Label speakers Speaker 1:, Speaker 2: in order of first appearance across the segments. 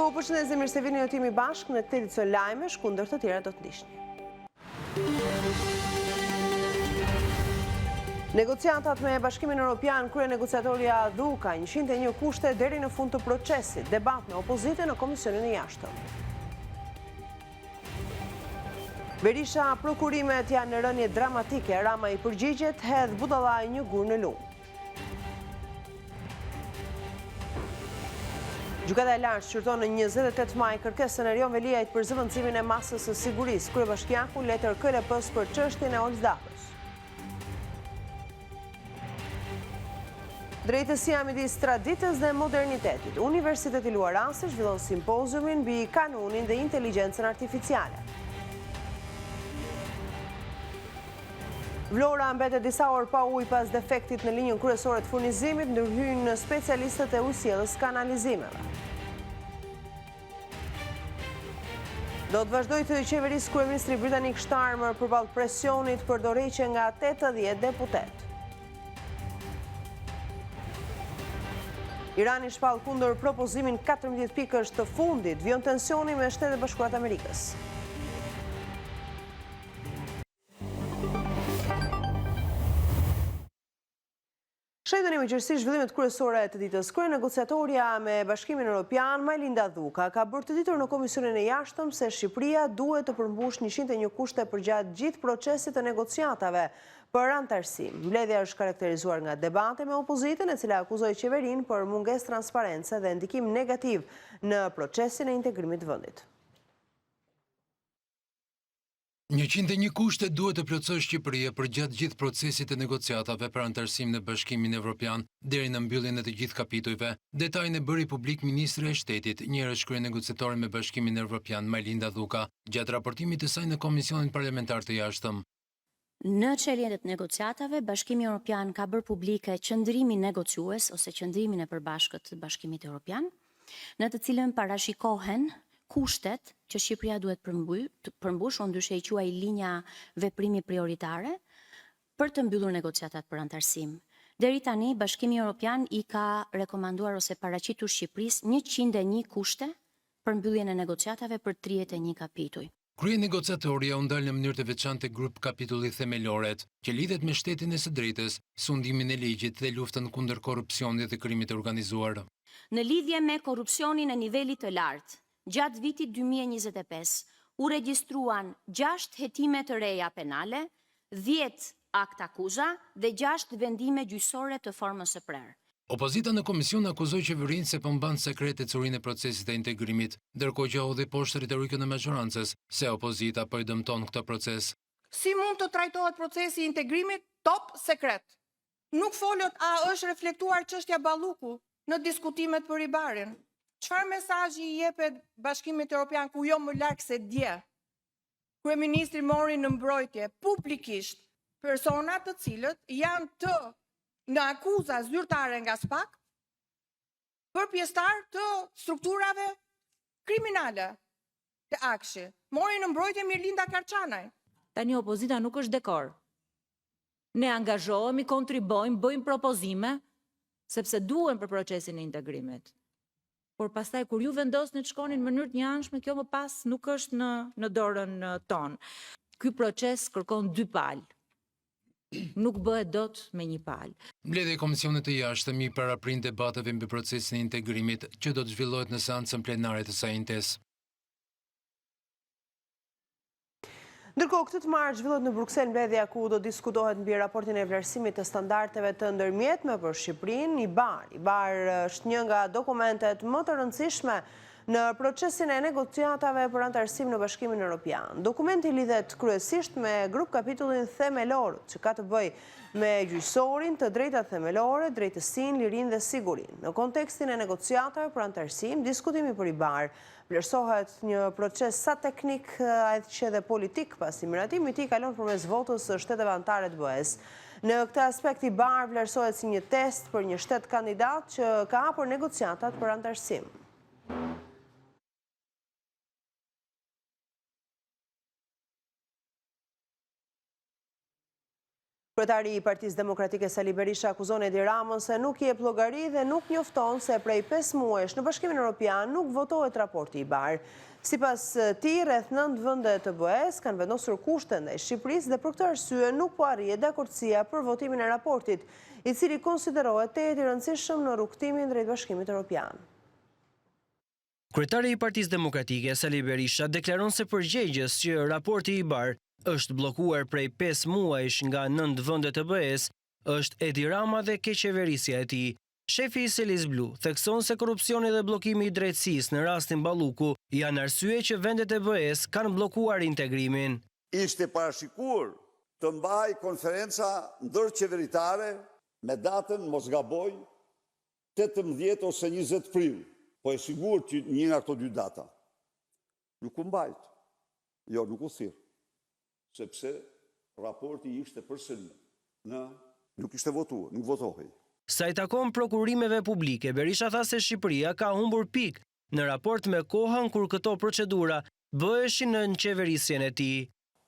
Speaker 1: Përshëndetje, mirë se vini, jemi bashkë në këtë edicion lajmesh, kundër të tjera do të ndiqni. Negociatat me Bashkimin Evropian, krye negociatorja Dhuka 101 kushte deri në fund të procesit, debat me opozitën në Komisionin e Jashtëm. Berisha, prokurimet janë në rënje dramatike, Rama i përgjigjet, hedh budallaj një gur në lumë. Gjykata e lartë shqyrton në 28 maj kërkesën e Erion Veliajt për zëvendësimin e masës së sigurisë, kryebashkiaku letër KLP-s për çështjen e Olës Dapës. Drejtësia midis traditës dhe modernitetit. Universiteti Luarasi zhvillon simpoziumin mbi kanunin dhe inteligjencën artificiale. Vlora mbetet disa orë pa ujë pas defektit në linjën kryesore të furnizimit, ndërhyjnë specialistët e ujësjelljes kanalizimeve. Do të vazhdojë të qeverisë kryeministri britanik Starmer përballë presionit për dorëheqje nga 80 deputet. Irani shpall kundër propozimin 14 pikësh të fundit, vjen tensioni me Shtetet Bashkuara të Amerikës. Shëndetëni me qërësi zhvillimet kryesore të ditës. Krye negociatorja me Bashkimin Evropian, Majlinda Dhuka, ka bërë të ditur në Komisionin e Jashtëm se Shqipëria duhet të përmbush 101 kushte përgjatë gjithë procesit të negociatave për antarësim. Mbledhja është karakterizuar nga debate me opozitën, e cila akuzoi qeverinë për mungesë transparence dhe ndikim negativ në procesin e integrimit të vendit.
Speaker 2: 101 kushte duhet të plotësojë Shqipëria përgjatë gjithë procesit të negociatave për antarësim në Bashkimin Evropian deri në mbylljen e të gjithë kapitujve. Detajin e bëri publik Ministri e Shtetit, njërës krye negociatore me Bashkimin Evropian, Majlinda Dhuka, gjatë raportimit të saj në Komisionin Parlamentar të Jashtëm.
Speaker 3: Në çeljen e negociatave, Bashkimi Evropian ka bërë publike qëndrimin negociues ose qëndrimin e përbashkët të Bashkimit Evropian, në të cilën parashikohen kushtet që Shqipëria duhet përmbush, ndryshe i quaj linja veprimi prioritare, për të mbyllur negociatat për antarësim. Deri tani, Bashkimi Evropian i ka rekomanduar ose paraqitur Shqipërisë 101 kushte për mbylljen e negociatave për 31 kapituj.
Speaker 2: Krye negociatorja u ndal në mënyrë të veçantë grup kapitulli themeloret, që lidhet me shtetin e së drejtës, sundimin e ligjit dhe luftën kundër korrupsionit dhe krimit të organizuar.
Speaker 3: Në lidhje me korrupsionin e nivelit të lartë, gjatë vitit 2025, u regjistruan 6 hetime të reja penale, 10 akt akuza dhe 6 vendime gjyqësore të formës së prerë.
Speaker 2: Opozita në komision akuzoi qeverinë se po mban sekrete curinë e procesit të integrimit, ndërkohë që hodhi poshtë retorikën e majorancës se opozita po i dëmton këtë proces.
Speaker 4: Si mund të trajtohet procesi i integrimit top sekret? Nuk folët a është reflektuar çështja Balluku në diskutimet për ribarin. Çfarë mesazhi i jepet Bashkimit Evropian ku jo më larg se dje? Kryeministri mori në mbrojtje publikisht persona të cilët janë në akuza zyrtare nga SPAK për pjesëtar të strukturave kriminale të Akshi. Mori në mbrojtje Mirlinda Karçanaj.
Speaker 5: Tani opozita nuk është dekor. Ne angazhohemi, kontribojmë, bëjmë propozime, sepse duhen për procesin e integrimit. Por pastaj kur ju vendosni të shkonin në mënyrë të njëanshme, kjo më pas nuk është në dorën tonë. Ky proces kërkon 2 palë. Nuk bëhet dot me 1 palë.
Speaker 2: Mbledhja e Komisionit të Jashtëm i paraprin debateve mbi procesin e integrimit që do të zhvillohet në seancën plenare të SAINTES.
Speaker 1: Ndërkohë, këtë të martë zhvillohet në Bruksel mbledhja ku do diskutohet mbi raportin e vlerësimit të standardeve të ndërmjetme për Shqipërinë, IBAR është një nga dokumentet më të rëndësishme në procesin e negociatave për antarësim në Bashkimin Evropian. Dokumenti lidhet kryesisht me grup kapitullin themelor, që ka të bëjë me gjyqësorin, të drejtat themelore, drejtësinë, lirinë dhe sigurinë. Në kontekstin e negociatave për antarësim, diskutimi për IBAR vlerësohet një proces sa teknik edhe që edhe politik, pasi miratimi i tij kalon përmes votës së shteteve anëtare të BE-s. Në këtë aspekt IBAR vlerësohet si një test për një shtet kandidat që ka hapur negociatat për antarësim. Kryetari i Partisë Demokratike Sali Berisha akuzon Edi Ramën se nuk jep llogari dhe nuk njofton se prej 5 muajsh në Bashkimin Evropian nuk votohet raporti i Bar. Sipas tij, rreth 9 vende të BE-s kanë vendosur kushte ndaj Shqipërisë dhe për këtë arsye nuk po arrihet dakordësia për votimin e raportit, i cili konsiderohet tejet i rëndësishëm në rrugtimin drejt Bashkimit Evropian.
Speaker 6: Kryetari i Partisë Demokratike Sali Berisha deklaron se përgjegjës që raporti i Bar është blokuar prej 5 muajsh nga 9 vende të BE-s është Edi Rama dhe keqeverisja e tij. Shefi i Selis Blu thekson se korrupsioni dhe bllokimi i drejtësisë në rastin Balluku janë arsye që vendet e BE-s kanë bllokuar integrimin.
Speaker 7: Ishte parashikuar të mbaj konferenca ndërqeveritare me datën, mos gaboj, 18 ose 20 prill. Po e sigur që një nga këto 2 data. Nuk u mbajt. Jo, nuk u thirr. Sepse raporti ishte përsëri nuk ishte votuar, nuk votohej.
Speaker 6: Sa i takon prokurimeve publike, Berisha tha se Shqipëria ka humbur pikë në raport me kohën kur këto procedura bëheshin në qeverisjen e tij.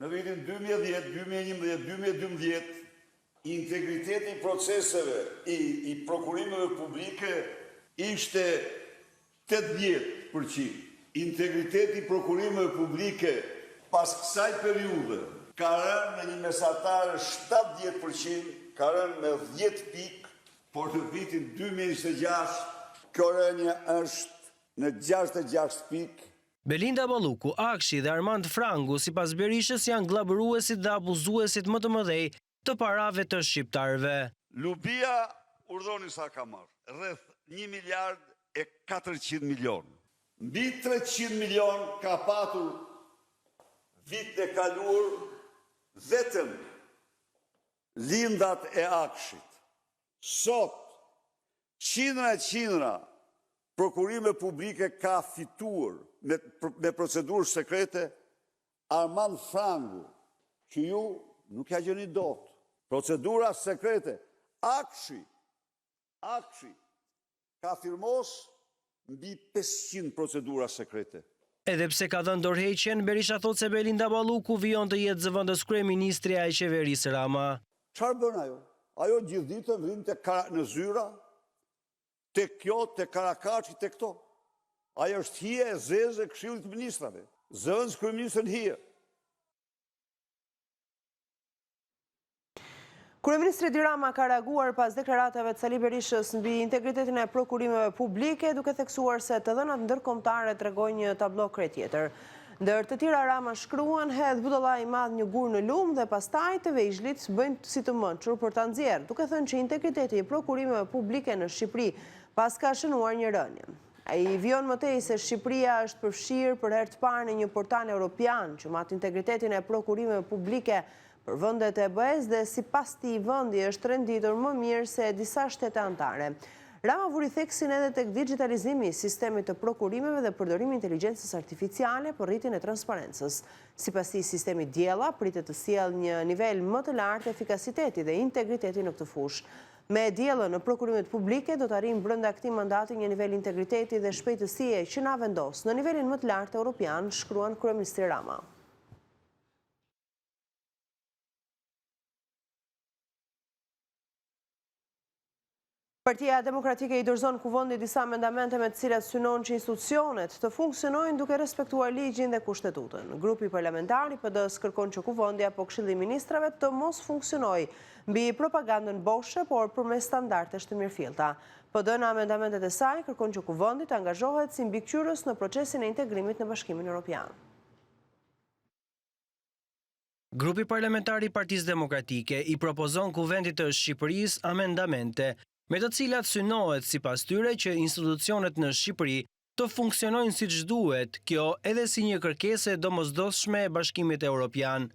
Speaker 7: Në vitin 2010, 2011, 2012, integriteti i proceseve i prokurimeve publike ishte 80%. Integriteti i prokurimeve publike pas kësaj periudhe ka rënë në një mesatare 70%, ka rënë me 10 pikë, por në vitin 2026 kjo rënje është në 66 pikë.
Speaker 6: Belinda Balluku, Akshi dhe Armand Frangu sipas Berishës janë gllabëruesit dhe abuzuesit më të mëdhej të parave të shqiptarëve.
Speaker 7: Lubia urdhoni sa ka marrë, rreth 1 miliard e 400 milion. Mbi 300 milion ka patur vitet e kaluar vetëm lindat e Akshit. Sot, qindra prokurime publike ka fituar me procedurë sekrete. Armand Frangu, që ju nuk ja gjeni dot. Procedura sekrete. Akshi ka firmos mbi 500 procedura sekrete.
Speaker 6: Edhe pse ka dhënë dorëheqjen, Berisha thot se Belinda Balluku vijon të jetë zëvendës kryeministrja e qeverisë Rama.
Speaker 7: Çfarë bën ajo? Ajo gjithë ditën vjen në zyra, te kjo, te Karakaçi, te këto. Ajo është hije e zezë e Këshillit të Ministrave. Zëvendës kryeministër hije.
Speaker 1: Kryeministri Edi Rama ka reaguar pas deklaratave të Sali Berishës mbi integritetin e prokurimeve publike, duke theksuar se të dhënat ndërkombëtare tregojnë një tablo krejt tjetër. Ndër të tjera Rama shkruan hedh budalla i madh një gur në lum dhe pastaj të vegjëlit bëjnë si të mençur për ta nxjerrë, duke thënë që integriteti i prokurimeve publike në Shqipëri pas ka shënuar një rënje. Ai vijon mëtej se Shqipëria është përfshirë për herë të parë në një portal evropian që mat integritetin e prokurimeve publike për vendet e BE-s dhe sipas tij vendi është renditur më mirë se disa shtete anëtare. Rama vuri theksin edhe tek digitalizimi i sistemit të prokurimeve dhe përdorimi i inteligjencës artificiale për rritjen e transparencës. Sipas tij, sistemi Diella pritet të sjellë një nivel më të lartë efikasiteti dhe integriteti në këtë fushë. Me Diellën në prokurimet publike do të arrijmë brenda këtij mandati një nivel integriteti dhe shpejtësie që na vendos në nivelin më të lartë europian, shkruan kryeministri Rama. Partia Demokratike i dorëzon kuvendit disa amendamente me të cilat synon që institucionet të funksionojnë duke respektuar ligjin dhe kushtetutën. Grupi parlamentar i PD-s kërkon që kuvendi apo Këshilli i Ministrave të mos funksionojë mbi propagandën boshe, por përmes standardesh të mirëfillta. PD në amendamentet e saj kërkon që kuvendi të angazhohet si mbikëqyrës në procesin e integrimit në Bashkimin Evropian.
Speaker 6: Grupi parlamentar i Partisë Demokratike i propozon kuvendit të Shqipërisë amendamente me të cilat synohet sipas tyre që institucionet në Shqipëri të funksionojnë siç duhet, kjo edhe si një kërkesë e domosdoshme e Bashkimit Evropian.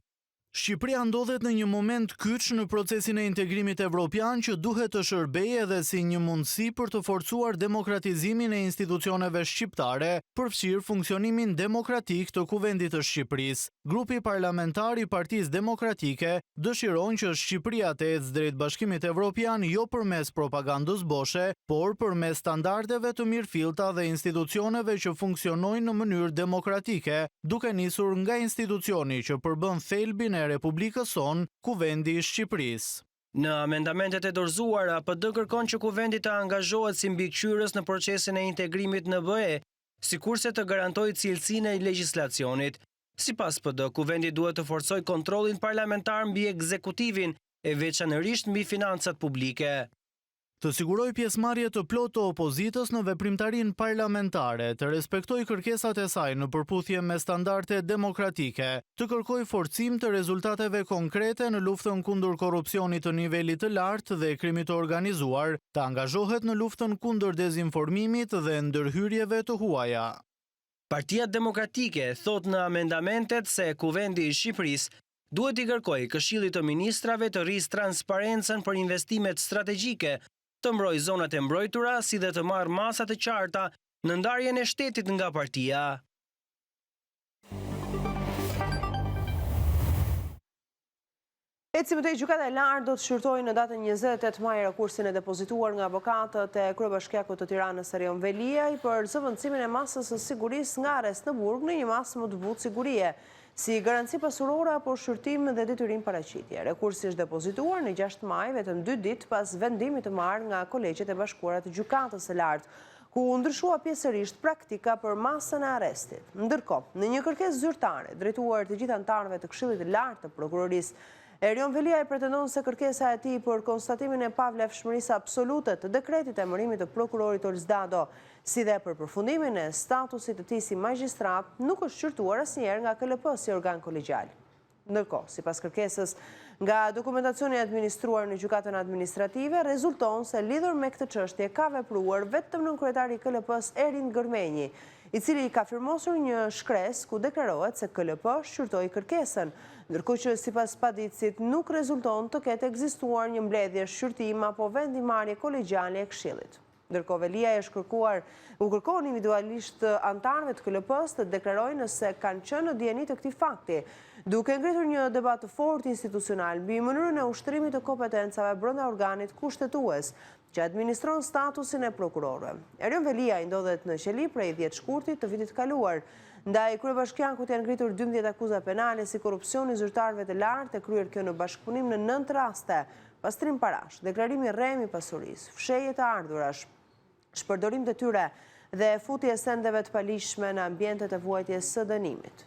Speaker 8: Shqipëria ndodhet në një moment kyç në procesin e integrimit evropian që duhet të shërbejë edhe si një mundësi për të forcuar demokratizimin e institucioneve shqiptare, përfshirë funksionimin demokratik të kuvendit të Shqipërisë. Grupi parlamentar i Partisë Demokratike dëshiron që Shqipëria të ecë drejt Bashkimit Evropian jo përmes propagandës boshe, por përmes standardeve të mirëfillta dhe institucioneve që funksionojnë në mënyrë demokratike, duke nisur nga institucioni që përbën thelbin e Republikës sonë, Kuvendi i Shqipërisë.
Speaker 6: Në amendamentet e dorëzuara, PD kërkon që kuvendi të angazhohet si mbikëqyrës në procesin e integrimit në BE, sikurse të garantojë cilësinë e legjislacionit. Sipas PD, kuvendi duhet të forcojë kontrollin parlamentar mbi ekzekutivin e veçanërisht mbi financat publike.
Speaker 8: Të siguroj pjesëmarrje të plotë të opozitës në veprimtarinë parlamentare, të respektoj kërkesat e saj në përputhje me standarde demokratike, të kërkoj forcim të rezultateve konkrete në luftën kundër korrupsionit të nivelit të lartë dhe krimit të organizuar, të angazhohet në luftën kundër dezinformimit dhe ndërhyrjeve të huaja.
Speaker 6: Partia Demokratike thot në amendamentet se Kuvendi i Shqipërisë duhet i kërkojë Këshillit të Ministrave të rrisë transparencën për investimet strategjike, të mbrojë zonat e mbrojtura, si dhe të marrë masa të qarta në ndarjen e shtetit nga partia.
Speaker 1: Ecimit e gjykata e lartë do të shqyrtojë në datën 28 maj rekursin e depozituar nga avokatët e kryebashkiakut të Tiranës Erion Veliaj për zëvendësimin e masës së sigurisë nga arrest në burg në një masë më të butë sigurie, si garanci pasurore apo shqyrtim dhe detyrim paraqitje. Rekursi është depozituar në 6 maj, vetëm 2 ditë pas vendimit të marrë nga kolegjet e bashkuara të gjykatës së lartë, ku ndryshua pjesërisht praktika për masën e arrestit. Ndërkohë, në një kërkesë zyrtare drejtuar të gjithë anëtarëve të Këshillit të Lartë të Prokurorisë, Erion Veliaj pretendon se kërkesa e tij për konstatimin e pavlefshmërisë absolute të dekretit e emërimit të prokurorit Olsdado, si dhe për përfundimin e statusit të tij si magjistrat, nuk është shqyrtuar asnjëherë nga KLP si organ kolegjial. Ndërkohë, sipas kërkesës, nga dokumentacioni administruar në gjykatën administrative, rezulton se lidhur me këtë çështje ka vepruar vetëm nënkryetari i KLP-s Erin Gërmenji, i cili ka firmosur një shkresë ku deklarohet se KLP shqyrtoi kërkesën, ndërkohë që sipas paditësit nuk rezulton të ketë ekzistuar një mbledhje shqyrtim apo vendimarrje kolegjiale e Këshillit. Ndërkohë Veliaj është u kërkon individualisht anëtarëve të KLP-s të deklarojnë nëse kanë qenë në dijeni të këtij fakti, duke ngritur një debat të fortë institucional mbi mënyrën e ushtrimit të kompetencave brenda organit kushtetues që administron statusin e prokurorëve. Erion Veliaj ndodhet në qeli prej 10 shkurtit të vitit kaluar. Ndaj kryebashkiakut janë ngritur 12 akuza penale si korrupsioni zyrtarëve të lartë, e kryer kjo në bashkëpunim në 9 raste, pastrim parash, deklarimi rrem i pasurisë, fshehje të ardhurash, shpërdorim të tyre dhe futje sendeve të palishme në ambientet e vuajtjes së dënimit.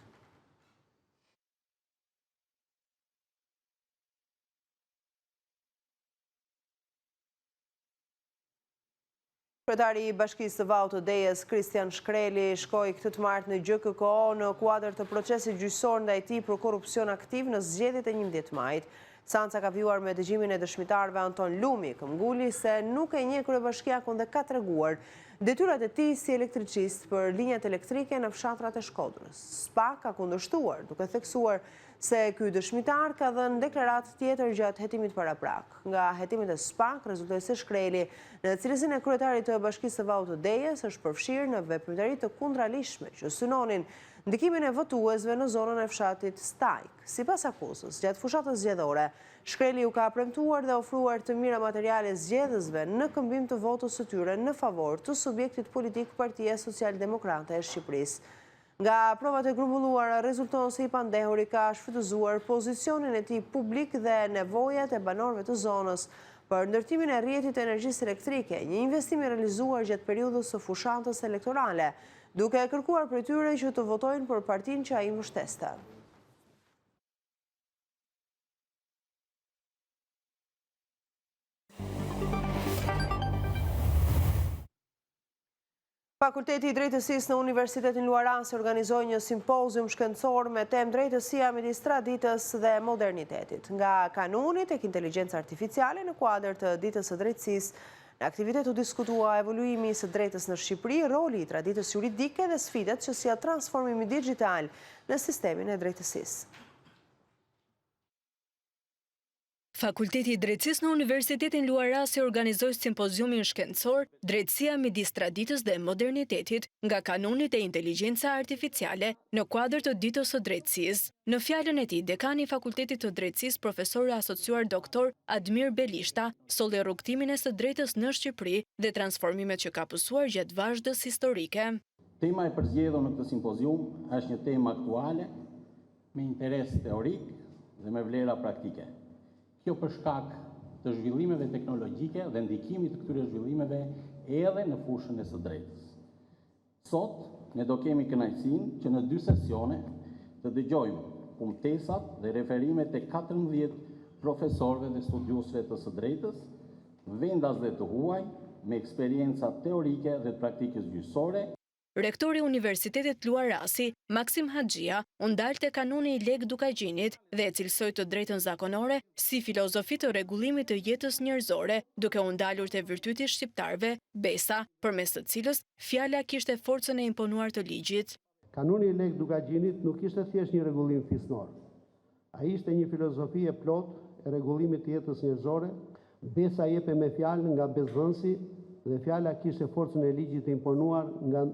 Speaker 1: Kryetari i Bashkisë së Vallët të Dejes, Kristian Shkreli, shkoi këtë të martë në GKK në kuadër të procesit gjyqësor ndaj tij për korrupsion aktiv në zgjedhjet e 11 majit. Seanca ka vjuar me dëgjimin e dëshmitarëve Anton Lumi, këmbguli se nuk e njeh kryebashkiakun dhe ka treguar detyrat e tij si elektricist për linjat elektrike në fshatrat e Shkodrës. SPA ka kundërshtuar, duke theksuar se ky dëshmitar ka dhënë deklaratë tjetër gjatë hetimit paraprak. Nga hetimet e SPA rezultoi se Shkreli, në cilësinë e kryetarit të Bashkisë së Vallët të Dejes, është përfshirë në veprimtari të kundralishme që synonin ndikimin e votuesve në zonën e fshatit Stajk. Sipas akuzës, gjatë fushatës zgjedhore, Shkreli u ka premtuar dhe ofruar të mira materiale zgjedhësve në këmbim të votës së tyre në favor të subjektit politik Partia Social-Demokrate e Shqipërisë. Nga provat e grumbulluara rezulton se i pandehuri ka shfrytëzuar pozicionin e tij publik dhe nevojat e banorëve të zonës për ndërtimin e rrjetit të energjisë elektrike, një investim i realizuar gjatë periudhës së fushatës elektorale, duke kërkuar prej tyre që të votojnë për partinë që ai mbështeste. Fakulteti i Drejtësisë në Universitetin Luarasi organizoi një simpozium shkencor me temë drejtësia midis traditës dhe modernitetit. Nga kanuni tek inteligjenca artificiale në kuadër të ditës së drejtësisë, në aktivitet u diskutua evoluimi së drejtës në Shqipëri, roli i traditës juridike dhe sfidat që sjell transformimi digjital në sistemin e drejtësisë.
Speaker 9: Fakulteti i Drejtësisë në Universitetin Luarasi organizoi simpoziumin shkencor Drejtësia midis traditës dhe modernitetit nga kanunit e inteligjenca artificiale në kuadër të ditës së drejtësisë. Në fjalën e tij, dekani i Fakultetit të Drejtësisë, profesor asociuar doktor Admir Belishta, solli rrugtimin e së drejtës në Shqipëri dhe transformimet që ka pësuar gjatë vazhdës historike.
Speaker 10: Tema e përzgjedhur në këtë simpozium është një temë aktuale me interes teorik dhe me vlera praktike. Kjo për shkak të zhvillimeve teknologjike dhe ndikimit të këtyre zhvillimeve edhe në fushën e së drejtës. Sot, ne do kemi kënaqësinë që në 2 sesione të dëgjojmë kumtesat dhe referimet e 14 profesorëve dhe studiuesve të së drejtës, vendas dhe të huaj, me eksperienca teorike dhe praktikës gjyqësore.
Speaker 9: Rektori i Universitetit Luar Rasi, Maksim Haxhia, u ndalte kanoni i Leg Dukagjinit dhe e cilësoi të drejtën zakonore si filozofi të rregullimit të jetës njerëzore, duke u ndalur te virtyti shqiptarëve, besa, përmes të cilës fjala kishte forcën e imponuar të ligjit.
Speaker 11: Kanoni i Leg Dukagjinit nuk ishte thjesht një rregullim fisnor. Ai ishte një filozofi e plotë e rregullimit të jetës njerëzore. Besa jepe me fjalën nga bezvënsi dhe fjala kishte forcën e ligjit të imponuar nga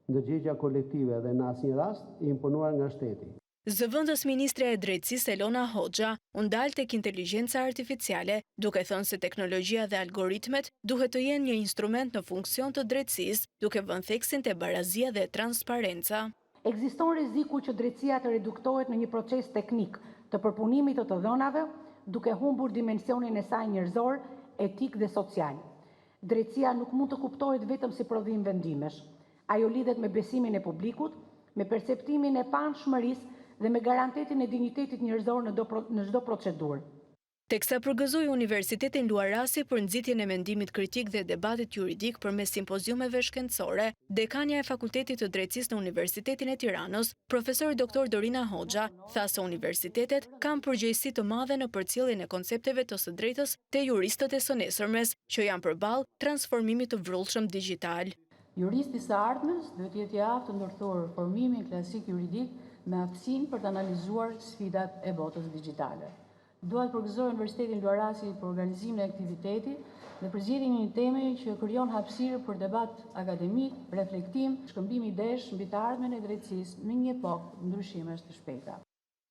Speaker 11: ndërgjegja kolektive dhe në asnjë rast i imponuar nga shteti.
Speaker 9: Zëvendës ministre e drejtësisë Elona Hoxha u ndal tek inteligjenca artificiale, duke thënë se teknologjia dhe algoritmet duhet të jenë një instrument në funksion të drejtësisë, duke vënë theksin te barazia dhe transparenca.
Speaker 12: Ekziston rreziku që drejtësia të reduktohet në një proces teknik të përpunimit të dhënave, duke humbur dimensionin e saj njerëzor, etik dhe social. Drejtësia nuk mund të kuptohet vetëm si prodhim vendimesh. Ajo lidhet me besimin e publikut, me perceptimin e panshmërisë dhe me garantetin e dinjitetit njerëzor në çdo procedurë.
Speaker 9: Teksa përgëzoi Universitetin Luar Rasi për nxitjen e mendimit kritik dhe debatit juridik përmes simpoziumeve shkencore, dekania e Fakultetit të Drejtësisë në Universitetin e Tiranës, profesor Dr. Dorina Hoxha, tha se universitetet kanë përgjegjësi të madhe në përcjelljen e koncepteve të së drejtës te juristët e së nesërmes, që janë përballë transformimit të vrullshëm digjital.
Speaker 13: Juristi së ardhmes duhet të jetë i aftë të ndërthurë formimin klasik juridik me aftësinë për të analizuar sfidat e botës digjitale. Dua të përgëzoj Universitetin Luar Rasi për organizimin e aktivitetit dhe për zgjedhjen e një teme që krijon hapësirë për debat akademik, reflektim, shkëmbim idesh mbi të ardhmen e drejtësisë në një epokë ndryshimesh të shpejta.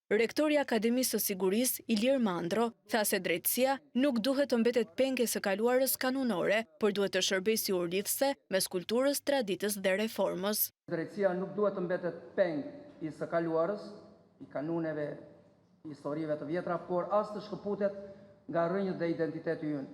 Speaker 9: Rektori i Akademisë së Sigurisë, Ilir Mandro, tha se drejtësia nuk duhet të mbetet penge së kaluarës kanunore, por duhet të shërbejë si urlidhse mes kulturës, traditës dhe reformës.
Speaker 14: Drejtësia nuk duhet të mbetet peng i së kaluarës, i kanuneve, historive të vjetra, por as të shkëputet nga rrënjët dhe identiteti ynë.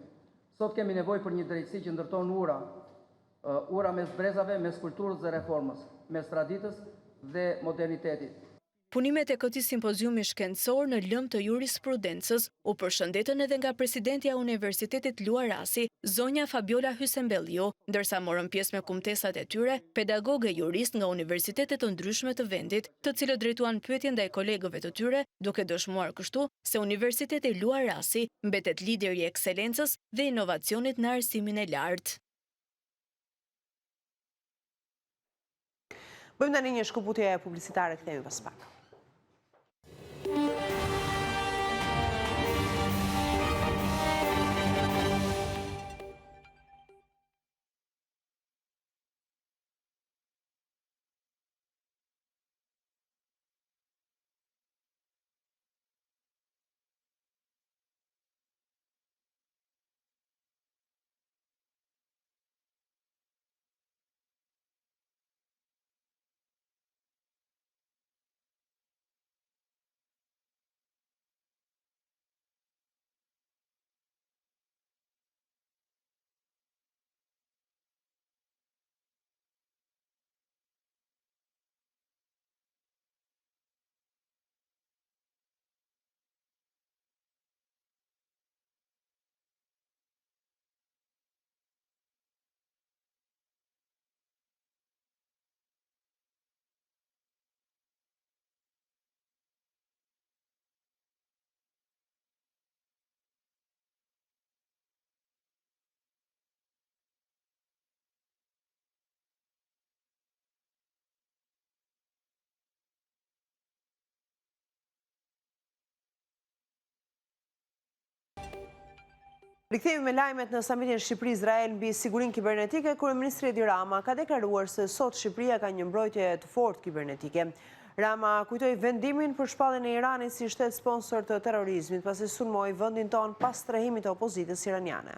Speaker 14: Sot kemi nevojë për një drejtësi që ndërton ura mes brezave, mes kulturës dhe reformës, mes traditës dhe modernitetit.
Speaker 9: Punimet e këtij simpoziumi shkencor në lëmë të jurisprudencës u përshëndetën edhe nga presidentja e Universitetit Luar Rasi, zonja Fabiola Hysembelliu, ndërsa morën pjesë me kumtesat e tyre pedagogë e jurist nga universitetet të ndryshme të vendit, të cilët drejtuan pyetje ndaj kolegëve të tyre, duke dëshmuar kështu se Universiteti Luar Rasi mbetet lider i ekselencës dhe inovacionit në arsimin e lartë.
Speaker 1: Bëjmë tani një shkëputje publicitare, kthehemi pas pak. Rikthehemi me lajmet në samitin Shqipëri-Izrael mbi sigurinë kibernetike. Kryeministri Edi Rama ka deklaruar se sot Shqipëria ka një mbrojtje të fortë kibernetike. Rama kujtoi vendimin për shpalljen e Iranit si shtet sponsor të terrorizmit, pasi sulmoi vendin tonë pas strehimit të opozitës iraniane.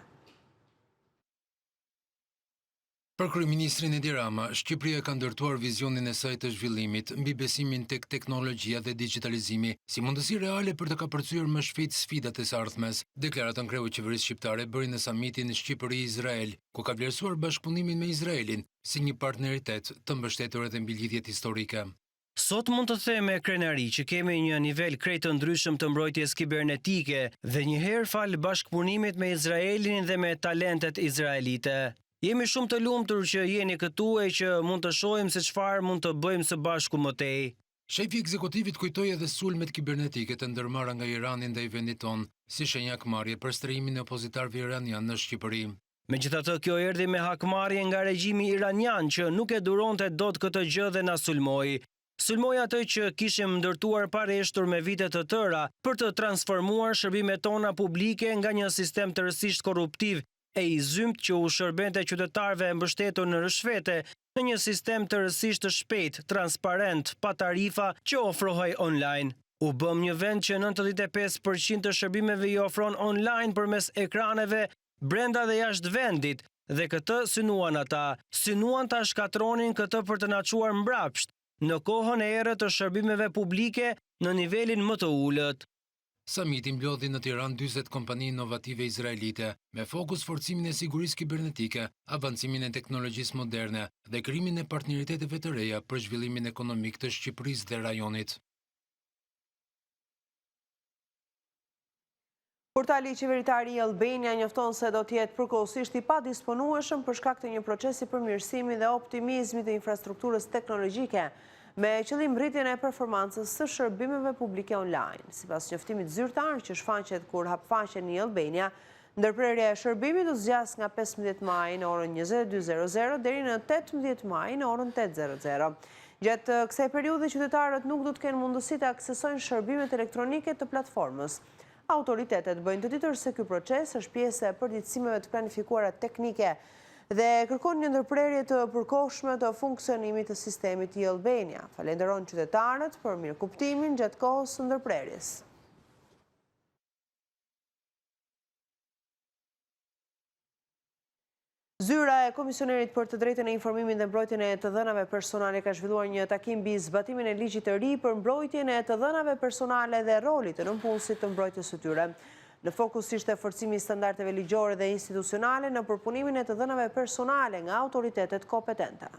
Speaker 2: Për kryeministrin Edi Rama, Shqipëria ka ndërtuar vizionin e saj të zhvillimit mbi besimin tek teknologjia dhe digitalizimi si mundësi reale për të kapërcyer më shpejt sfidat e së ardhmes. Deklaratën kreu i qeverisë shqiptare bëri në samitin Shqipëri-Izrael, ku ka vlerësuar bashkëpunimin me Izraelin si një partneritet të mbështetur edhe mbi lidhjet historike.
Speaker 6: Sot mund të theme krenari që kemi një nivel krejt të ndryshëm të mbrojtjes kibernetike dhe njëherë fal bashkëpunimit me Izraelin dhe me talentet izraelite. Jemi shumë të lumtur që jeni këtu e që mund të shohim se çfarë mund të bëjmë së bashku më tej.
Speaker 2: Shefi ekzekutivit kujtoi edhe sulmet kibernetike të ndërmarra nga Irani ndaj vendit tonë, si shenjë hakmarrje për strihimin e opozitarëve iranian në Shqipëri.
Speaker 6: Megjithatë, kjo erdhi me hakmarrje nga regjimi iranian që nuk e duronte dot këtë gjë dhe na sulmoi. Sulmoi atë që kishim ndërtuar pareshtur me vite të tëra për të transformuar shërbimet tona publike nga një sistem tërësisht korruptiv e i zymt që u shërbente qytetarëve e mbështetur në rishfete në një sistem tërësisht të shpejt, transparent, pa tarifa që ofrohej online. U bëm një vend që 95% të shërbimeve i ofron online përmes ekraneve brenda dhe jashtë vendit dhe këtë synuan ata. Synuan ta shkatronin këtë për të na çuar mbrapsht në kohën e errët të shërbimeve publike në nivelin më të ulët.
Speaker 2: Samiti mblodhi në Tiranë 40 kompani inovative izraelite, me fokus forcimin e sigurisë kibernetike, avancimin e teknologjisë moderne dhe krijimin e partneriteteve të reja për zhvillimin ekonomik të Shqipërisë dhe rajonit.
Speaker 1: Portali qeveritar i Albania njofton se do të jetë përkohësisht i padisponueshëm për shkak të një procesi përmirësimi dhe optimizmi të infrastrukturës teknologjike, me qëllim rritjen e performancës së shërbimeve publike online. Sipas njoftimit zyrtar që shfaqet kur hap faqen në Albania, ndërprerja e shërbimit do zgjas nga 15 maj në orën 22:00 deri në 18 maj në orën 8:00. Gjatë kësaj periudhe qytetarët nuk do të kenë mundësi të aksesojnë shërbimet elektronike të platformës. Autoritetet bëjnë të ditur se ky proces është pjesë e përditësimeve të planifikuara teknike dhe kërkon një ndërprerje të përkohshme të funksionimit të sistemit i Albania. Falenderon qytetarët për mirëkuptimin gjatë kohës së ndërprerjes. Zyra e Komisionerit për të drejtën e informimit dhe mbrojtjen e të dhënave personale ka zhvilluar një takim mbi zbatimin e ligjit të ri për mbrojtjen e të dhënave personale dhe rolit të nënpunësit të mbrojtjes së tyre. Në fokus ishte forcimi i standardeve ligjore dhe institucionale në përpunimin e të dhënave personale nga autoritetet kompetente.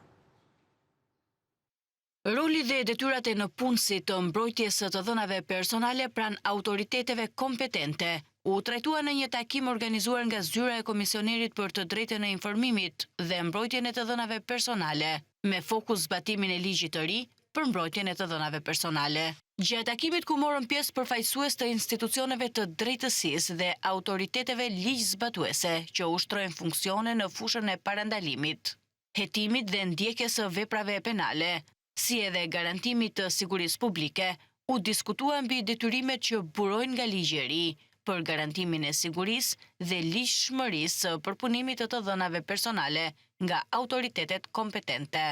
Speaker 15: Roli dhe detyrat e nëpunësit të mbrojtjes së të dhënave personale pran autoriteteve kompetente u trajtua në një takim organizuar nga Zyra e Komisionerit për të drejtën e informimit dhe mbrojtjen e të dhënave personale, me fokus zbatimin e ligjit të ri për mbrojtjen e të dhënave personale. Gjatë takimit ku morën pjesë përfaqësues të institucioneve të drejtësisë dhe autoriteteve ligjzbatuese që ushtrojnë funksione në fushën e parandalimit, hetimit dhe ndjekjes së veprave penale, si edhe garantimit të sigurisë publike, u diskutua mbi detyrimet që burojnë nga ligji i ri për garantimin e sigurisë dhe ligjshmërisë së përpunimit të të dhënave personale nga autoritetet kompetente.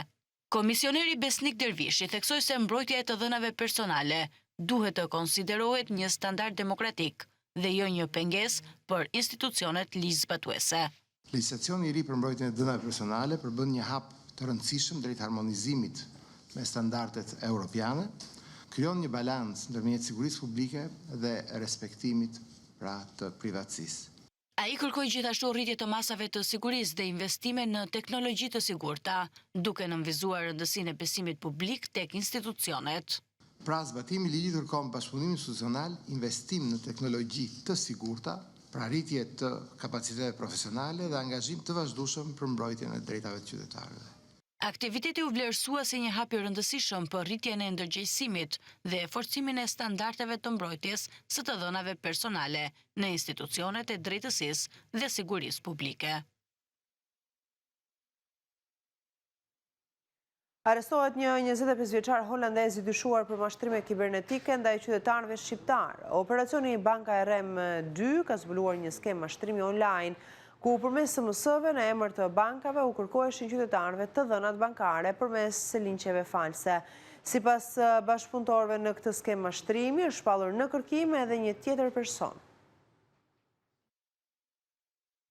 Speaker 15: Komisioneri Besnik Dervishi theksoi se mbrojtja e të dhënave personale duhet të konsiderohet një standard demokratik dhe jo një pengesë për institucionet ligjzbatuese.
Speaker 16: Legjislacioni i ri për mbrojtjen e dhënave personale përbën një hap të rëndësishëm drejt harmonizimit me standardet europiane, krijon një balancë ndërmjet sigurisë publike dhe respektimit pra të privatësisë.
Speaker 15: Ai kërkoi gjithashtu rritje të masave të sigurisë dhe investime në teknologji të sigurta, duke nënvizuar rëndësinë e besimit publik tek institucionet.
Speaker 16: Pra, zbatimi i ligjit kërkon bashkëpunim institucional, investim në teknologji të sigurta, pra rritje të kapaciteteve profesionale dhe angazhim të vazhdueshëm për mbrojtjen e drejtave të qytetarëve.
Speaker 15: Aktiviteti u vlerësua si një hap i rëndësishëm për rritjen e ndërgjegjësimit dhe forcimin e standardeve të mbrojtjes së të dhënave personale në institucionet e drejtësisë dhe sigurisë publike.
Speaker 1: Arrestohet një 25 vjeçar holandez i dyshuar për mashtrime kibernetike ndaj qytetarëve shqiptar. Operacioni Banka e Rem 2 ka zbuluar një skemë mashtrimi online ku përmes SMS-ve në emër të bankave u kërkoheshin qytetarëve të dhënat bankare përmes linqeve false. Sipas bashkëpunëtorëve në këtë skemë mashtrimi, është shpallur në kërkim edhe një tjetër person.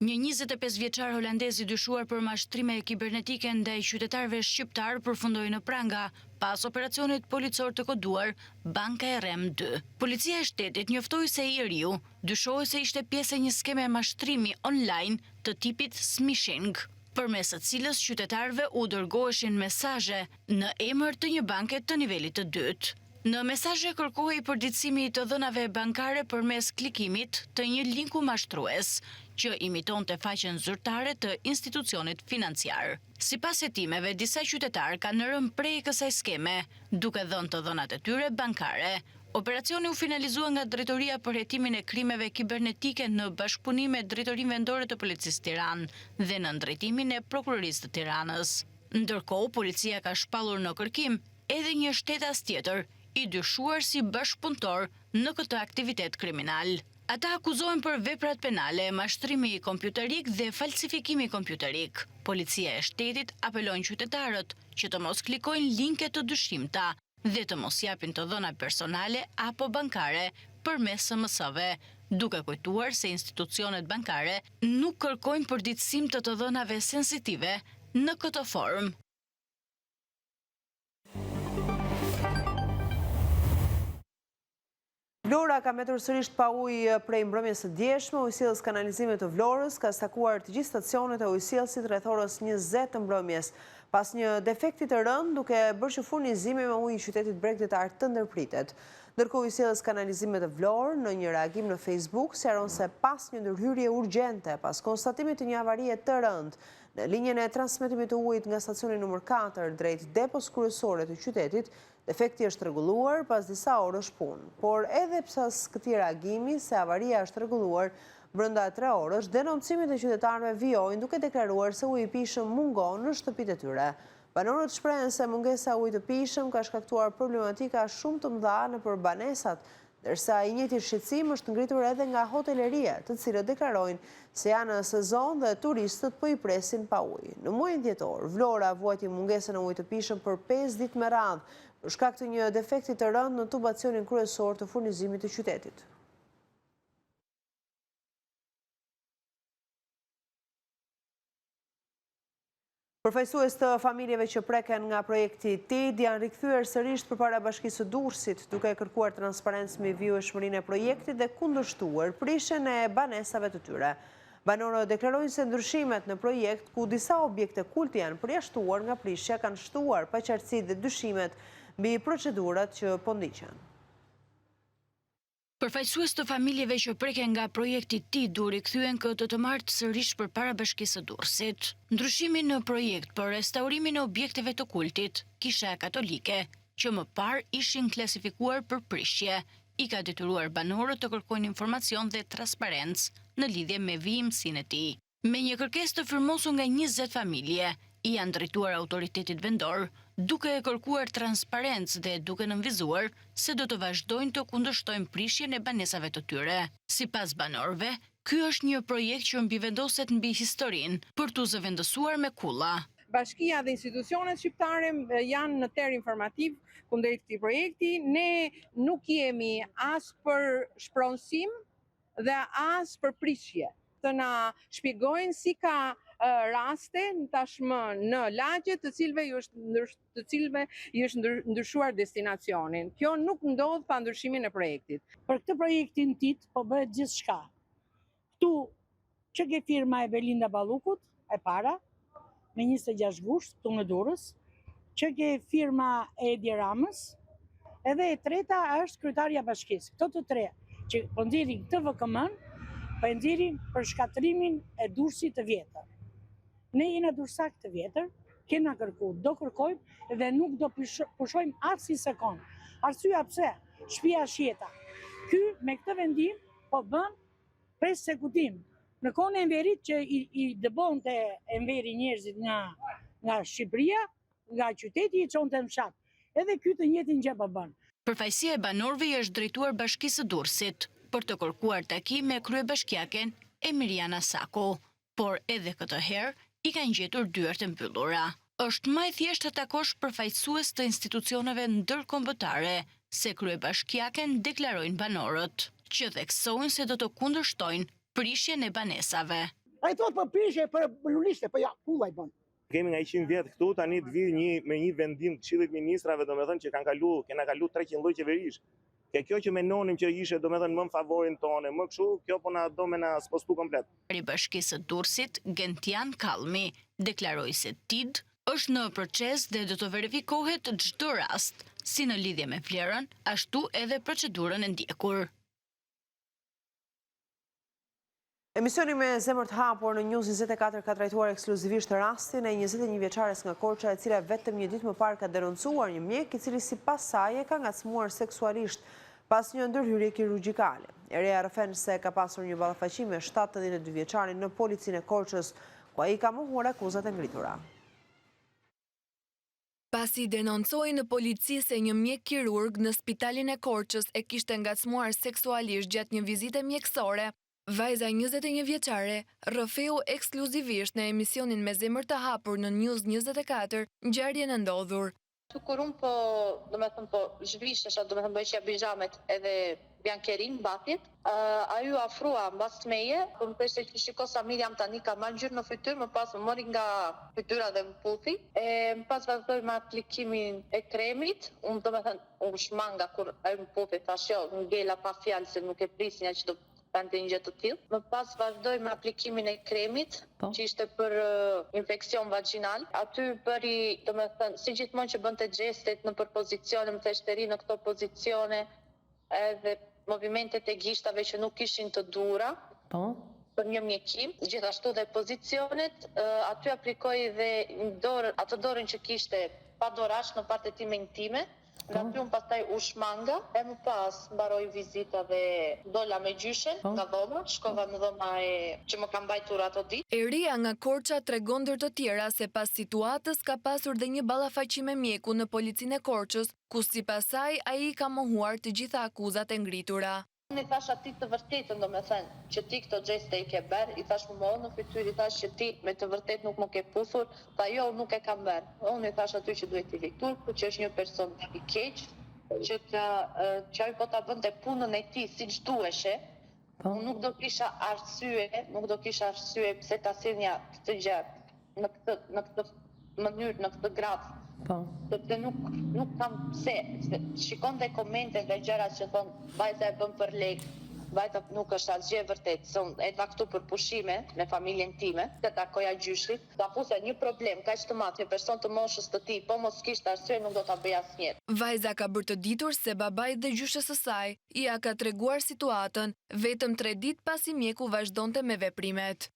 Speaker 15: Një 25 vjeçar holandez i dyshuar për mashtrime kibernetike ndaj qytetarëve shqiptar përfundoi në pranga pas operacionit policor të koduar Banka e Rem 2. Policia e shtetit njoftoi se i riu dyshohet se ishte pjesë e një skeme mashtrimi online të tipit smishing, përmes së cilës qytetarëve u dërgoheshin mesazhe në emër të një banke të nivelit të dytë. Në mesazhe kërkohej përditësimi të dhënave bankare përmes klikimit të një linku mashtrues, që imitonte faqen zyrtare të institucionit financiar. Sipas hetimeve, disa qytetarë kanë rënë prej kësaj skeme, duke dhënë të dhënat e tyre bankare. Operacioni u finalizua nga Drejtoria për hetimin e krimeve kibernetike në bashkëpunim me Drejtorinë Vendore të Policisë Tiranë dhe në ndrejtimin e Prokurorisë të Tiranës. Ndërkohë, policia ka shpallur në kërkim edhe një shtetas tjetër, i dyshuar si bashkëpunëtor në këtë aktivitet kriminal. Ata akuzohen për veprat penale, mashtrimi kompjuterik dhe falsifikimi kompjuterik. Policia e shtetit apelon qytetarët që të mos klikojnë linke të dyshimta dhe të mos japin të dhëna personale apo bankare përmes SMS-ve, duke kujtuar se institucionet bankare nuk kërkojnë përditësim të të dhënave sensitive në këtë formë.
Speaker 1: Vlora ka mbetur sërish pa ujë prej mbrëmjes së djeshme. Ujësiellës kanalizimit të Vlorës ka stakuar të gjithë stacionet e ujësiellësit rreth orës 20 të mbrëmjes, pas një defekti të rënd duke bërë që furnizimi me ujë i qytetit bregdetar të ndërpritet. Ndërkohë ujësiellës kanalizimit të Vlorë në një reagim në Facebook sqaron se pas një ndërhyrje urgjente pas konstatimit të një avarie të rënd në linjën e transmetimit të ujit nga stacioni numër 4 drejt depos kryesore të qytetit, defekti është rregulluar pas disa orësh punë. Por edhe pas këtij reagimi se avaria është rregulluar brenda 3 orësh, denoncimet e qytetarëve vijojnë duke deklaruar se uji i pijshëm mungon në shtëpitë e tyre. Banorët shprehen se mungesa e ujit të pijshëm ka shkaktuar problematika shumë të mëdha nëpër banesat, ndërsa i njëjti shqetësim është ngritur edhe nga hoteleria, të cilët deklarojnë se janë në sezon dhe turistët po i presin pa ujë. Në muajin dhjetor, Vlora vuajti mungesën e ujit të pijshëm për 5 ditë me radhë, për shkak të një defekti të rënd në tubacionin kryesor të furnizimit të qytetit. Përfaqësues të familjeve që preken nga projekti TID janë rikthyer sërish përpara Bashkisë së Durrësit, duke kërkuar transparencë mbi vijshmërinë e projektit dhe kundërshtuar prishjen e banesave të tyre. Banorët deklarojnë se ndryshimet në projekt, ku disa objekte kulti janë përjashtuar nga prishja, kanë shtuar paqartësi dhe dyshimet mbi procedurat që po ndiqen.
Speaker 15: Përfaqësues të familjeve që preken nga projekti TID u rikthyen këtë të martë sërish përpara Bashkisë së Durrësit. Ndryshimi në projekt për restaurimin e objekteve të kultit, Kisha Katolike, që më parë ishin klasifikuar për prishje, i ka detyruar banorët të kërkojnë informacion dhe transparencë në lidhje me vijimësinë e tij. Me një kërkesë të firmosur nga 20 familje, i janë drejtuar autoritetit vendor, duke e kërkuar transparencë dhe duke nënvizuar se do të vazhdojnë të kundërshtojnë prishjen e banesave të tyre. Sipas banorëve, ky është një projekt që mbivendoset mbi historinë për t'u zëvendësuar me kulla.
Speaker 4: Bashkia dhe institucionet shqiptare janë në ter informativ kundrejt këtij projekti. Ne nuk jemi as për shpronësim dhe as për prishje. Të na shpjegojnë si ka raste tashmë në lagje të cilëve i është ndryshuar destinacionin. Kjo nuk ndodh pa ndryshimin e projektit.
Speaker 17: Për këtë projektin TID po bëhet gjithçka. Ktu që ke firma e Belinda Ballukut, e para, me 26 gusht, këtu në Durrës, që ke firma e Edi Ramës, edhe e treta është kryetarja bashkisë. Këto të tre që po nxjerrin këtë VKM-n, po nxjerrin për shkatrimin e Durrësit të vjetër. Ne jena dursak të vjetër, kena kërku, do kërkojmë dhe nuk do pushojmë as një sekond. Arsyeja pse? Shtëpia Shjeta. Ky me këtë vendim po bën persekutim. Në kohën e Enverit që i dëbonte Enveri njerëzit nga Shqipëria, nga qyteti i çonte në fshat. Edhe ky të njëjtin gjë po bën.
Speaker 15: Përfaqësia e banorëve i është drejtuar Bashkisë së Durrësit për të kërkuar takim me kryebashkiaken Emiriana Sako, por edhe këtë herë i kanë gjetur dyert e mbyllura. Është më e thjeshtë të takosh përfaqësues të institucioneve ndërkombëtare, se kryebashkiaken deklarojnë banorët, që theksojnë se do të kundërshtojnë prishjen e banesave.
Speaker 17: Ai thot për prishe, për lulishte, po ja, pulla i bën.
Speaker 18: Kemi nga 100 vjet këtu, tani të vi me një vendim të Këshillit Ministrave, domethënë që kena kalu 300 lloj qeverish. Kjo që menonim që ishe domethënë më në favorin tonë, më kështu, kjo po na do me na spostu komplet.
Speaker 15: I Bashkisë së Durrësit, Gentian Kallmi, deklaroi se TID është në proces dhe do të verifikohet çdo rast, si në lidhje me vlerën, ashtu edhe procedurën e ndjekur.
Speaker 1: Emisioni me zemër të hapur në News 24 ka trajtuar ekskluzivisht rastin e 21 vjeçares nga Korça, e cila vetëm një ditë më parë ka denoncuar një mjek i cili sipas saj e ka ngacmuar seksualisht pas një ndërhyrje kirurgjikale. E reja rrëfen se ka pasur një ballafaqim me 72 vjeçarin në policinë e Korçës, ku ai ka mohuar akuzat e ngritura.
Speaker 19: Pasi denoncoi në polici se një mjek kirurg në spitalin e Korçës e kishte ngacmuar seksualisht gjatë një vizite mjekësore, vajza 21 vjeçare rrëfeu ekskluzivisht në emisionin me zemër të hapur në News 24 ngjarjen e ndodhur.
Speaker 20: Kur unë po zhvishesha, bëjshja bijamet edhe bjankerin mbathjet, ajo afrua mbas meje, po më theshte që shiko sa mirë jam tani, ka marrë ngjyrë në fytyrë, më pas më mori nga fytyra dhe më puthi, më pas vazhdoj me aplikimin e kremit, unë shmanga kur ajo më puthi, thash jo, ngela pa fjalë se nuk e prisnja që do të një gjë të tillë. Më pas vazhdoj me aplikimin e kremit, që ishte për infeksion vaginal. Aty bëri, si gjithmonë që bënte gjestet në pozicione, më theshte ri në këto pozicione, edhe movimentet e gishtave që nuk ishin të dhura, për një mjekim, gjithashtu dhe pozicionet, aty aplikoj dhe atë dorën që kishte pa dorash në partet time intime, nga ty pastaj u shmanga, e më pas mbaroi vizita dhe dola me gjyshen nga dhoma, shkova në dhoma që më kam mbajtur ato ditë.
Speaker 19: Eria nga Korça tregon ndër të tjera se pas situatës ka pasur dhe një ballafaqim me mjeku në policinë e Korçës, ku sipas saj ai ka mohuar të gjitha akuzat e ngritura.
Speaker 20: Unë i thash aty të vërtetën, që ti këto gjeste i ke bërë, i thash më mohë në fytyrë, i thash që ti me të vërtet nuk më ke puthur, tha jo, nuk e kam bërë. Unë i thash aty që duhet i fitur, që është një person i keq, që ai po ta bënte punën e tij siç duheshe, unë nuk do kisha arsye pse ta sillja këtë gjë në këtë mënyrë, në këtë grad. Sepse nuk kam pse, shikon dhe komente dhe gjërat që thonë vajza e bën për lek, vajza nuk është asgjë e vërtet, se unë edhe këtu për pushime me familjen time, të takoja gjyshit, ta fuse një problem kaq të madh, një person të moshës të tij, po mos kishte arsye nuk do ta bëj asnjëherë.
Speaker 19: Vajza ka bërë të ditur se babai dhe gjyshes së saj ia ka treguar situatën vetëm 3 ditë pasi mjeku vazhdonte me veprimet.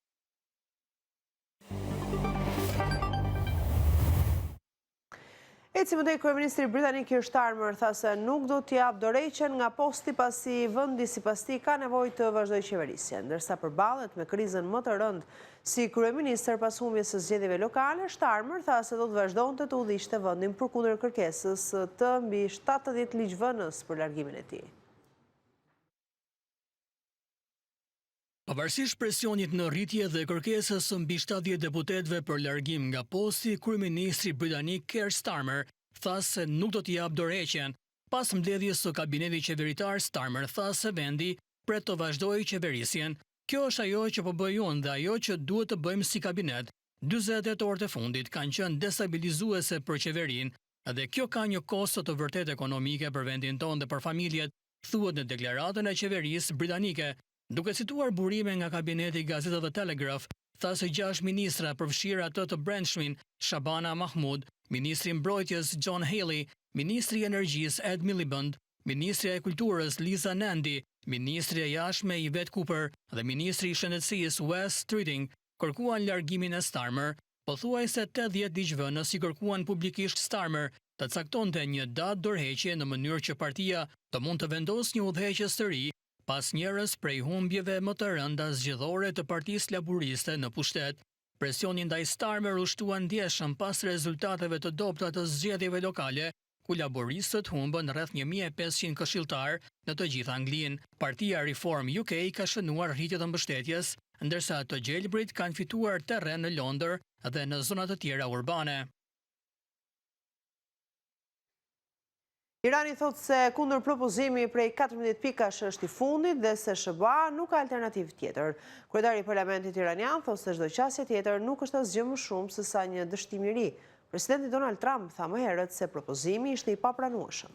Speaker 1: Eci mëdej kryeministri britanik Keir Starmer tha se nuk do t'i jap dorëheqjen nga posti pasi vendi sipas tij ka nevojë të vazhdojë qeverisjen, ndërsa përballet me krizën më të rëndë si kryeministër pas humbjes së zgjedhjeve lokale, Starmer tha se do të vazhdonte të udhëhiqte vendin përkundër kërkesës të mbi 70 ligjvënës për largimin e tij.
Speaker 21: Pavarësisht presionit në rritje dhe kërkesës së mbi 70 deputetëve për largim nga posti, kryeministri britanik Keir Starmer tha se nuk do t'i jap dorëheqjen. Pas mbledhjes së kabinetit qeveritar, Starmer tha se vendi pret të vazhdojë qeverisjen. Kjo është ajo që po bëj unë dhe ajo që duhet të bëjmë si kabinet. 48 orët e fundit kanë qenë destabilizuese për qeverinë dhe kjo ka një kosto të vërtet ekonomike për vendin tonë dhe për familjet, thuhet në deklaratën e qeverisë britanike. Duke cituar burime nga kabineti Gazeta The Telegraph, tha se 6 ministra përfshirë atë të brendshmin, Shabana Mahmood, ministri i mbrojtjes John Healey, ministri i energjisë Ed Miliband, ministri e kulturës Liza Nandy, ministri e jashtme Yvette Cooper dhe ministri i shëndetësisë Wes Streeting kërkuan largimin e Starmer. Pothuajse 80 ligjvënës i kërkuan publikisht Starmer të caktonte një datë dorëheqje në mënyrë që partia të mund të vendosë një udhëheqjes të ri pas njerës prej humbjeve më të rënda zgjedhore të Partisë Laburiste në pushtet. Presionin ndaj Starmer u shtua ndjeshëm pas rezultateve të dobta të zgjedhjeve lokale, ku laboristët humbën rreth 1500 këshilltar në të gjithë Anglinë. Partia Reform UK ka shënuar rritje të mbështetjes, ndërsa të gjelbrit kanë fituar terren në Londër dhe në zonat të tjera urbane.
Speaker 1: Irani thotë se kundër propozimi prej 14 pikash është i fundit dhe se SBA nuk ka alternativë tjetër. Kryetari i Parlamentit iranian thotë se çdo qasje tjetër nuk është asgjë më shumë se sa një dështim i ri. Presidenti Donald Trump tha më herët se propozimi ishte i papranueshëm.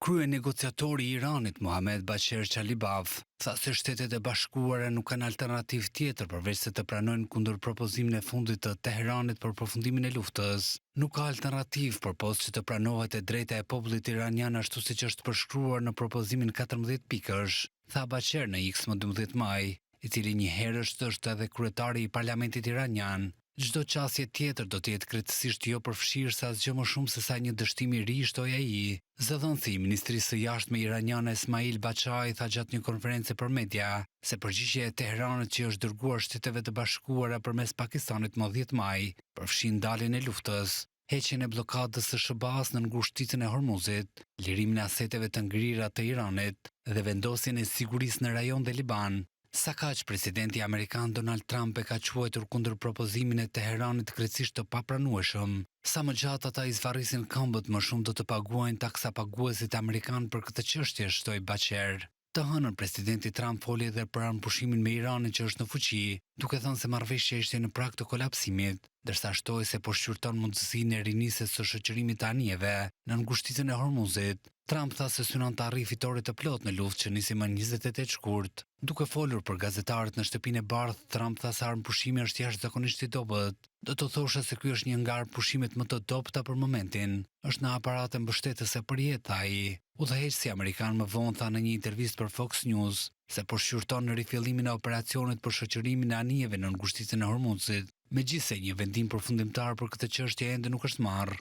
Speaker 3: Krye negociatori i Iranit, Mohamed Baqir Qalibaf, tha se Shtetet e Bashkuara nuk kanë alternativë tjetër përveç se të pranojnë kundër propozimin e fundit të Teheranit për përfundimin e luftës. Nuk ka alternativë përpos që të pranohet e drejta e popullit iranian ashtu siç është përshkruar në propozimin 14 pikësh, tha Baqir në X më 12 maj, i cili një herësht është edhe kryetari i Parlamentit iranian. Çdo qasje tjetër do të jetë krejtësisht jo përfshirë sa asgjë më shumë se sa një dështim i ri, shtoi ai. Zëdhënësi i Ministrisë së Jashtme iraniane Esmail Bachai tha gjatë një konference për media se përgjigjja e Teheranit që është dërguar Shteteve të Bashkuara përmes Pakistanit më 10 maj përfshin ndaljen e luftës, heqjen e bllokadës së SBA-s në ngushticën e Hormuzit, lirimin e aseteve të ngrira të Iranit dhe vendosjen e sigurisë në rajon dhe Liban. Sa kaq presidenti amerikan Donald Trump e ka quajtur kundër propozimin e Teheranit krejtësisht të papranueshëm. Sa më gjatë ata i zvarrisin këmbët, më shumë do të paguajnë taksa paguesit amerikan për këtë çështje, shtoi Baqir. Të hënën presidenti Trump foli edhe për armëpushimin me Iranin që është në fuqi, duke thënë se marrëveshja ishte në prag të kolapsimit, ndërsa shtoi se po shqyrton mundësinë e rinisjes së shoqërimit të anijeve në ngushticën e Hormuzit. Trump tha se synon të arrijë fitore të plot në luftë që nisi më 28 shkurt. Duke folur për gazetarët në Shtëpinë e Bardhë, Trump tha se armëpushimi është jashtëzakonisht i dobët. Do të thoshe se ky është një nga armëpushimet më të dobëta për momentin. Është në aparate mbështetëse për jetë, tha ai. Udhëheqësi amerikan më vonë tha në një intervistë për Fox News se po shqyrton në rifillimin e operacionit për shoqërimin e anijeve në ngushticën e Hormuzit, megjithse një vendim përfundimtar për këtë çështje ende nuk është marrë.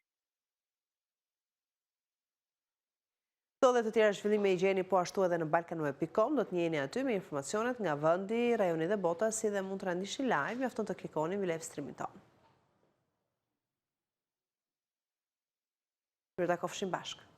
Speaker 1: Këto dhe të tjera zhvillime i gjeni po ashtu edhe në balkanweb.com, do të njeni aty me informacionet nga vendi, rajoni dhe bota, si dhe mund të randishi live, mjafton të klikoni mbi live streamin tonë. Mirë takofshim bashkë.